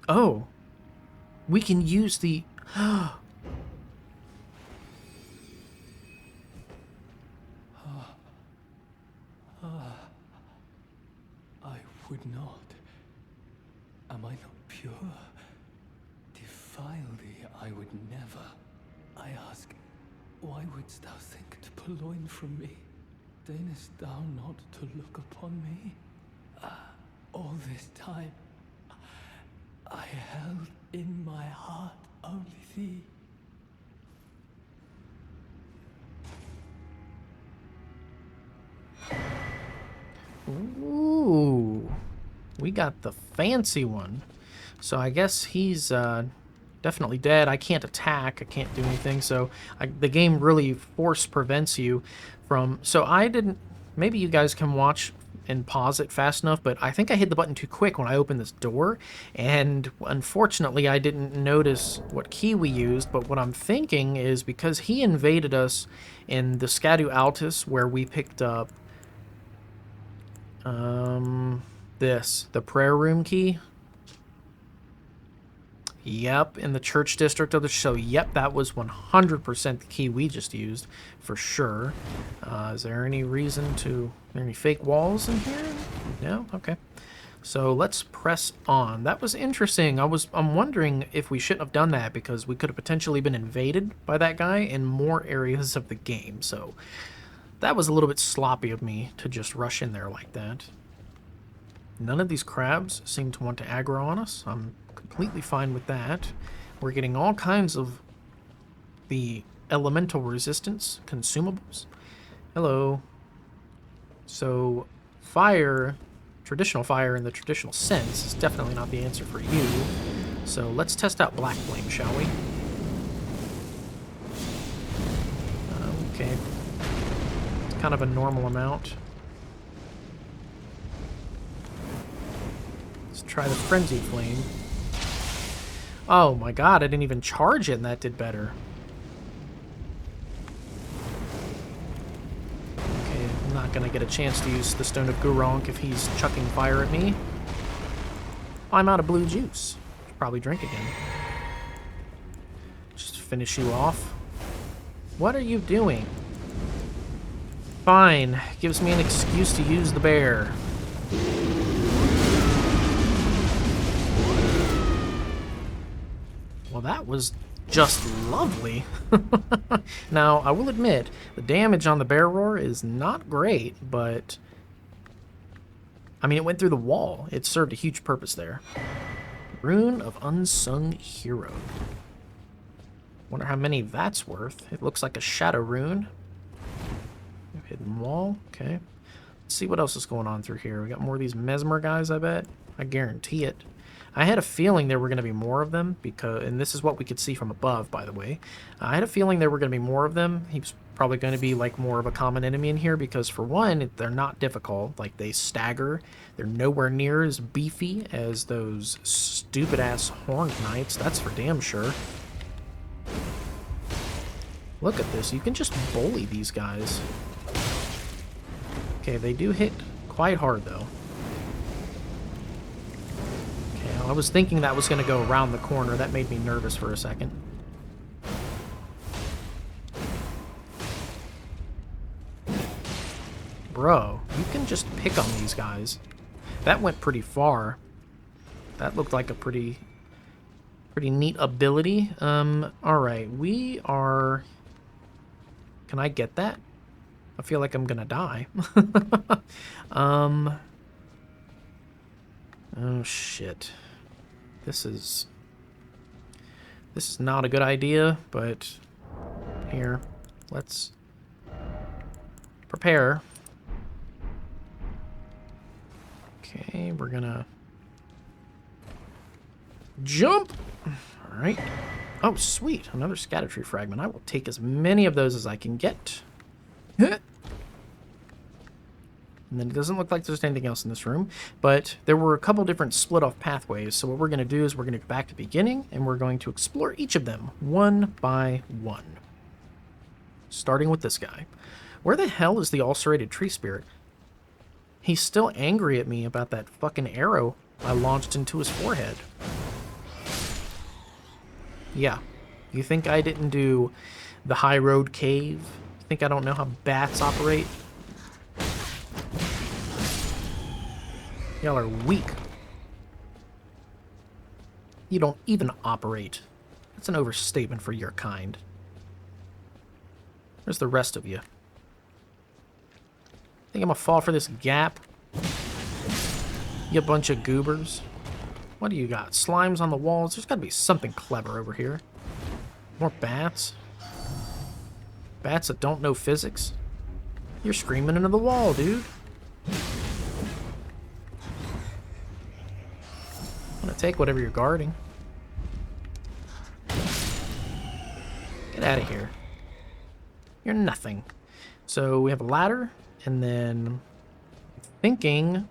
Oh. We can use the... I would not. Am I not pure? Defile thee, I would never. I ask, why wouldst thou think to purloin from me? Deignest thou not to look upon me? All this time, I held in my heart only thee. Ooh. We got the fancy one. So I guess he's definitely dead. I can't attack. I can't do anything. So the game really force prevents you from... So I didn't... Maybe you guys can watch and pause it fast enough, but I think I hit the button too quick when I opened this door, and unfortunately I didn't notice what key we used. But what I'm thinking is because he invaded us in the Scadu Altus, where we picked up the prayer room key. Yep, in the church district of the show. Yep, that was 100% the key we just used, for sure. Is there any reason to... Are there any fake walls in here? No? Okay. So let's press on. That was interesting. I'm wondering if we shouldn't have done that, because we could have potentially been invaded by that guy in more areas of the game. So that was a little bit sloppy of me to just rush in there like that. None of these crabs seem to want to aggro on us. I'm completely fine with that. We're getting all kinds of the elemental resistance consumables. Hello. So fire, traditional fire in the traditional sense, is definitely not the answer for you. So let's test out Black Flame, shall we? Okay. It's kind of a normal amount. Let's try the Frenzy Flame. Oh my god, I didn't even charge it and that did better. Okay, I'm not gonna get a chance to use the Stone of Gurronk if he's chucking fire at me. I'm out of blue juice. Should probably drink again. Just finish you off. What are you doing? Fine. Gives me an excuse to use the bear. Well, that was just lovely. Now, I will admit, the damage on the bear roar is not great, but I mean, it went through the wall. It served a huge purpose there. Rune of Unsung Hero. Wonder how many that's worth. It looks like a shadow rune. Hidden wall. Okay. Let's see what else is going on through here. We got more of these mesmer guys, I bet. I guarantee it. I had a feeling there were going to be more of them, because, and this is what we could see from above, by the way. I had a feeling there were going to be more of them. He's probably going to be like more of a common enemy in here, because for one, they're not difficult. Like, they stagger. They're nowhere near as beefy as those stupid-ass horned knights. That's for damn sure. Look at this. You can just bully these guys. Okay, they do hit quite hard, though. Okay, I was thinking that was going to go around the corner. That made me nervous for a second. Bro, you can just pick on these guys. That went pretty far. That looked like a pretty neat ability. Alright, we are... Can I get that? I feel like I'm gonna die. Oh shit. This is not a good idea, but here, let's prepare. Okay, we're gonna jump. All right. Oh, sweet. Another Scatter-Tree fragment. I will take as many of those as I can get. And then it doesn't look like there's anything else in this room, but there were a couple different split-off pathways, so what we're going to do is we're going to go back to the beginning, and we're going to explore each of them one by one. Starting with this guy. Where the hell is the ulcerated tree spirit? He's still angry at me about that fucking arrow I launched into his forehead. Yeah. You think I didn't do the High Road Cave? You think I don't know how bats operate? Y'all are weak. You don't even operate. That's an overstatement for your kind. Where's the rest of you? Think I'm gonna fall for this gap? You bunch of goobers. What do you got? Slimes on the walls? There's gotta be something clever over here. More bats? Bats that don't know physics? You're screaming into the wall, dude. I'm gonna take whatever you're guarding. Get out of here. You're nothing. So we have a ladder, and then thinking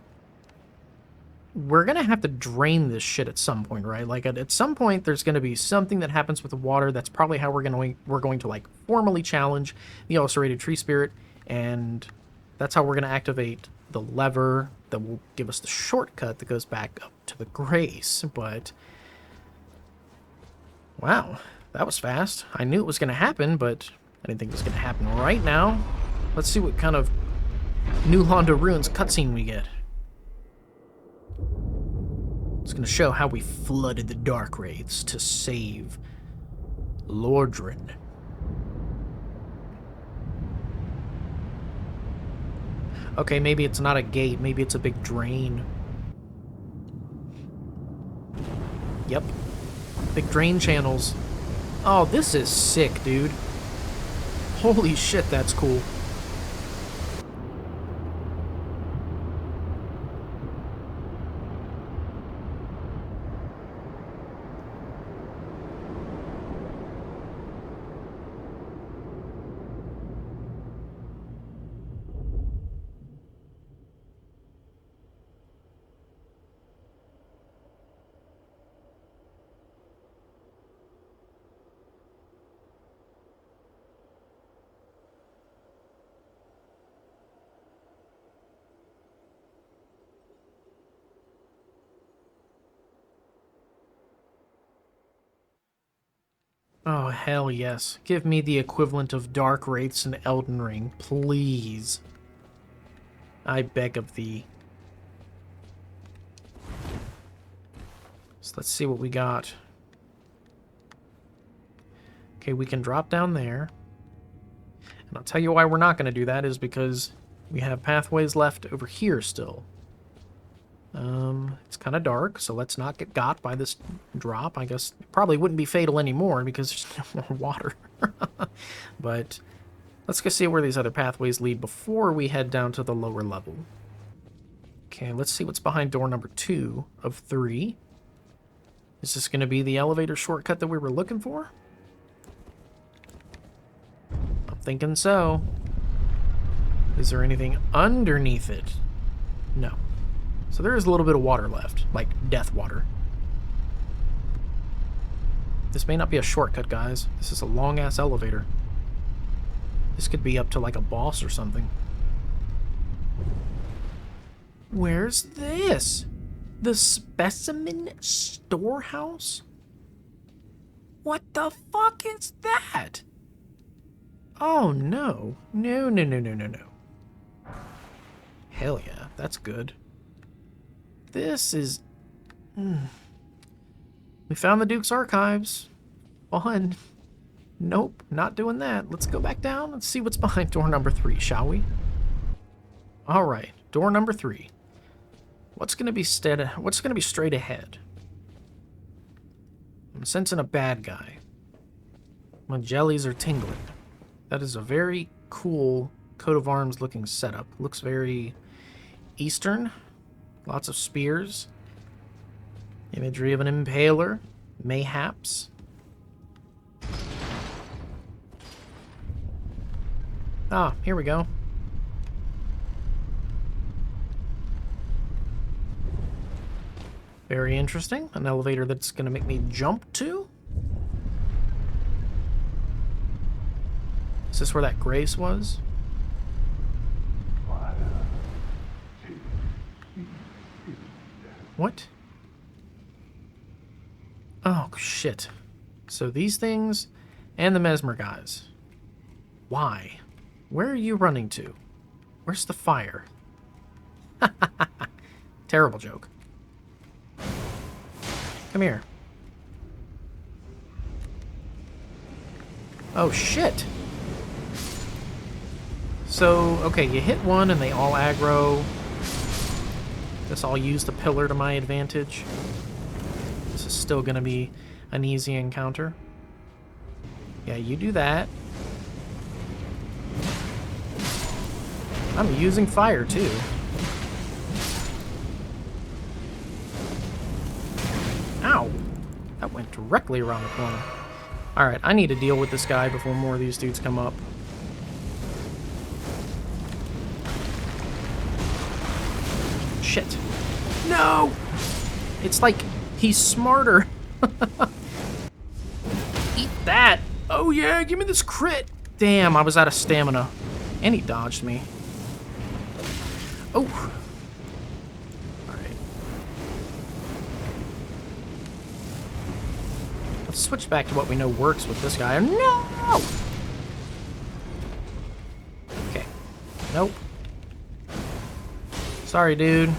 we're gonna have to drain this shit at some point, right? Like at some point there's gonna be something that happens with the water. That's probably how we're going to like formally challenge the ulcerated tree spirit, and that's how we're gonna activate the lever that will give us the shortcut that goes back up to the Grace. But wow, that was fast. I knew it was gonna happen, but I didn't think it was gonna happen right now. Let's see what kind of New Londo Ruins cutscene we get. It's going to show how we flooded the Dark Wraiths to save Lordran. Okay, maybe it's not a gate. Maybe it's a big drain. Yep. Big drain channels. Oh, this is sick, dude. Holy shit, that's cool. Oh, hell yes. Give me the equivalent of Dark Wraiths in Elden Ring, please. I beg of thee. So let's see what we got. Okay, we can drop down there. And I'll tell you why we're not going to do that is because we have pathways left over here still. It's kind of dark, so let's not get got by this drop. I guess it probably wouldn't be fatal anymore because there's no more water. But let's go see where these other pathways lead before we head down to the lower level. Okay, let's see what's behind door number 2 of 3. Is this going to be the elevator shortcut that we were looking for? I'm thinking so. Is there anything underneath it? No. So there is a little bit of water left, like death water. This may not be a shortcut, guys. This is a long-ass elevator. This could be up to like a boss or something. Where's this? The specimen storehouse? What the fuck is that? Oh no. No, no, no, no, no, no. Hell yeah, that's good. This is... We found the Duke's archives. Fun. Nope, not doing that. Let's go back down and see what's behind door number 3, shall we? Alright, door number 3. What's gonna be straight ahead? I'm sensing a bad guy. My jellies are tingling. That is a very cool coat of arms looking setup. Looks very Eastern. Lots of spears. Imagery of an impaler. Mayhaps. Ah, here we go. Very interesting. An elevator that's going to make me jump to. Is this where that Grace was? What? Oh, shit. So these things and the Mesmer guys. Why? Where are you running to? Where's the fire? Terrible joke. Come here. Oh, shit. So, okay, you hit one and they all aggro. Guess I'll use the pillar to my advantage. This is still going to be an easy encounter. Yeah, you do that. I'm using fire, too. Ow! That went directly around the corner. Alright, I need to deal with this guy before more of these dudes come up. Shit. No! It's like he's smarter. Eat that! Oh yeah, give me this crit! Damn, I was out of stamina. And he dodged me. Oh! Alright. Let's switch back to what we know works with this guy. No! Okay. Nope. Sorry, dude.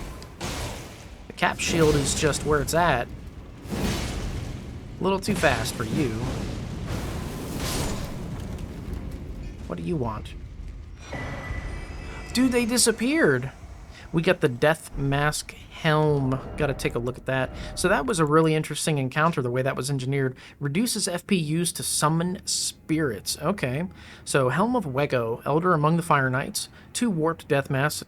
The cap shield is just where it's at. A little too fast for you. What do you want? Dude, they disappeared. We got the death mask helm. Gotta take a look at that. So that was a really interesting encounter, the way that was engineered. Reduces FP used to summon spirits. Okay. So Helm of Wego, Elder among the Fire Knights. 2 warped death masks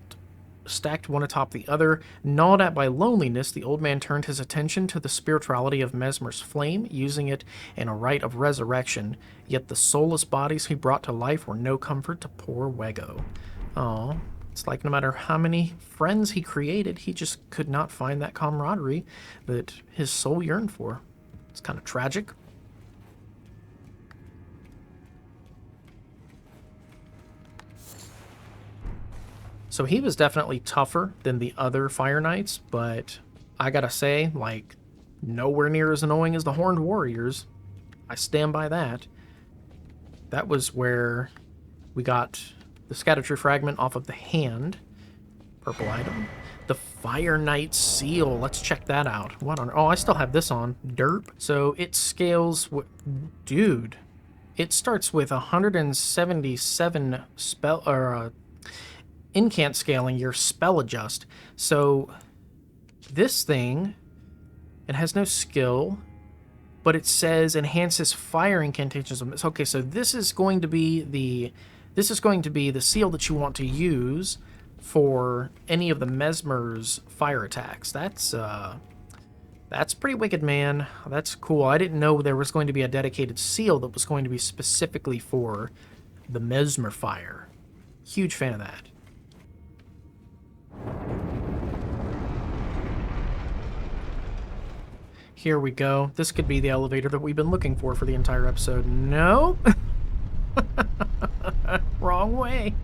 stacked one atop the other. Gnawed at by loneliness, the old man turned his attention to the spirituality of Mesmer's flame, using it in a rite of resurrection. Yet the soulless bodies he brought to life were no comfort to poor Wego. Aw, it's like no matter how many friends he created, he just could not find that camaraderie that his soul yearned for. It's kind of tragic. So he was definitely tougher than the other Fire Knights, but I gotta say, like, nowhere near as annoying as the Horned Warriors. I stand by that. That was where we got the Scadutree Fragment off of the hand. Purple item. The Fire Knight Seal. Let's check that out. What on... Oh, I still have this on. Derp. So it scales... Dude. it starts with 177 spell or incant scaling your spell adjust. So this thing, it has no skill, but it says enhances fire incantations. Okay, so this is going to be the seal that you want to use for any of the Mesmer's fire attacks. That's pretty wicked, man. That's cool. I didn't know there was going to be a dedicated seal that was going to be specifically for the Mesmer fire. Huge fan of that. Here we go. This could be the elevator that we've been looking for the entire episode. No? Wrong way.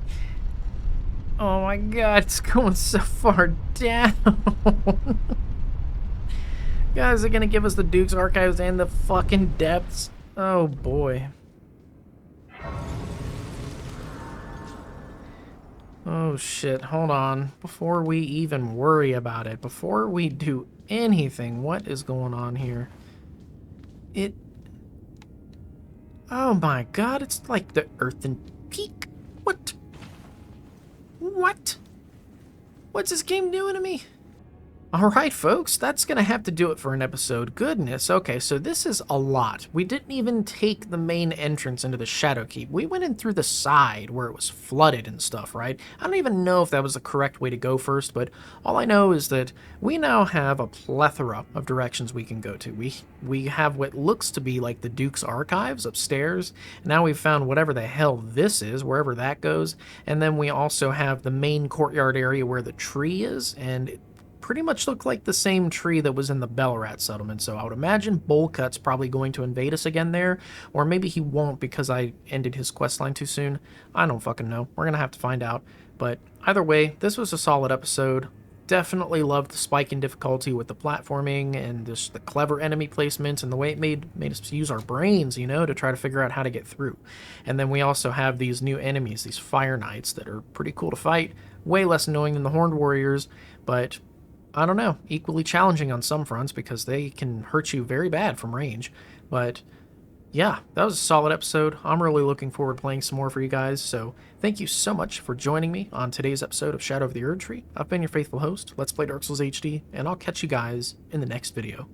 Oh my god, it's going so far down. Guys, they're gonna give us the Duke's Archives and the fucking depths. Oh boy. Oh shit, hold on. Before we even worry about it, before we do anything, what is going on here? Oh my god, it's like the Earthen Peak. What? What? What's this game doing to me? Alright, folks, that's going to have to do it for an episode. Goodness, okay, so this is a lot. We didn't even take the main entrance into the Shadow Keep. We went in through the side where it was flooded and stuff, right? I don't even know if that was the correct way to go first, but all I know is that we now have a plethora of directions we can go to. We have what looks to be like the Duke's Archives upstairs. Now we've found whatever the hell this is, wherever that goes. And then we also have the main courtyard area where the tree is, and pretty much look like the same tree that was in the Bellrat settlement, so I would imagine Bullcut's probably going to invade us again there, or maybe he won't because I ended his questline too soon. I don't fucking know. We're gonna have to find out. But either way, this was a solid episode. Definitely loved the spike in difficulty with the platforming and just the clever enemy placement and the way it made us use our brains, you know, to try to figure out how to get through. And then we also have these new enemies, these Fire Knights, that are pretty cool to fight. Way less annoying than the Horned Warriors, but I don't know, equally challenging on some fronts because they can hurt you very bad from range. But yeah, that was a solid episode. I'm really looking forward to playing some more for you guys, so thank you so much for joining me on today's episode of Shadow of the Erdtree. I've been your faithful host, Let's Play Dark Souls HD, and I'll catch you guys in the next video.